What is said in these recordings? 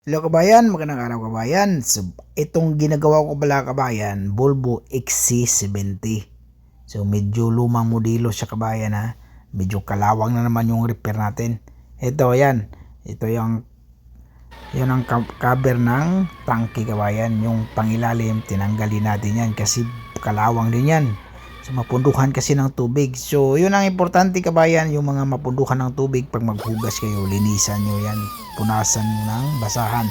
Hello kabayan, magandang araw kabayan. So, itong ginagawa ko pala kabayan, Volvo XC70. So, medyo lumang modelo siya kabayan ha. Medyo kalawang na naman yung repair natin. Ito, yan. Ito yung yan ang cover ng tangke kabayan. Yung pangilalim, tinanggalin natin yan kasi kalawang din yan. So, mapunduhan kasi ng tubig. So, yun ang importante kabayan, yung mga mapunduhan ng tubig, pag maghugas kayo, linisan nyo yan. Punasan ng basahan.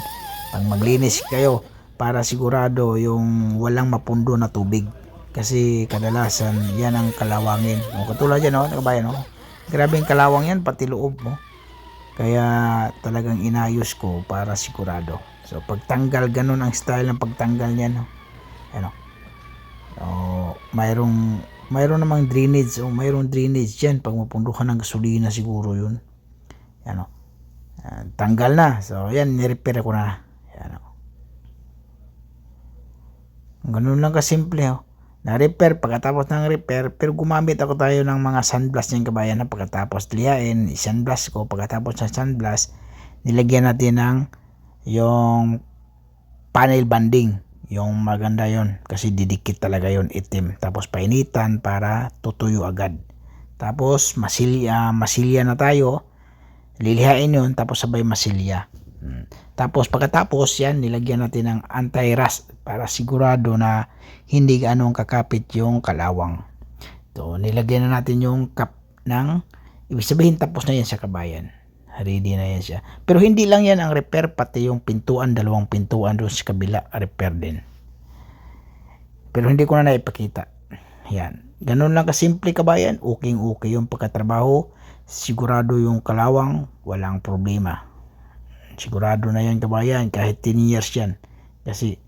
Pag maglinis kayo, para sigurado yung walang mapundo na tubig. Kasi kadalasan, yan ang kalawangin. O, katulad yan, kabayan, grabing kalawang yan, pati loob, Kaya talagang inayos ko para sigurado. So, pagtanggal, ganun ang style ng pagtanggal niyan, Ano? Mayroon namang drainage mayroong drainage diyan pag mapunduhan ng gasolina siguro yun. Ano? Tanggal na. So, yan, ni-repair ko na. Yan, Ganun lang kasimple, Na-repair pagkatapos ng repair, pero gumamit ako tayo ng mga sunblast niyan kabayan na pagkatapos liyain, sunblast ko pagkatapos ng sunblast, nilagyan natin ng yung panel banding. Yung maganda yon kasi didikit talaga yon, itim, tapos painitan para tutuyo agad, tapos masilya na tayo, lilihain yon tapos sabay masilya. Tapos pagkatapos yan, nilagyan natin ng anti-rust para sigurado na hindi ganong kakapit yung kalawang. So, nilagyan na natin yung cap ng, ibig sabihin tapos na yan sa kabayan, ready na yan siya. Pero hindi lang yan ang repair, pati yung pintuan, dalawang pintuan doon sa kabila, repair din. Pero hindi ko na naipakita. Yan. Ganun lang kasimple kabayan. Okay yung pagkatrabaho. Sigurado yung kalawang, walang problema. Sigurado na yan kabayan, kahit 10 years yan. Kasi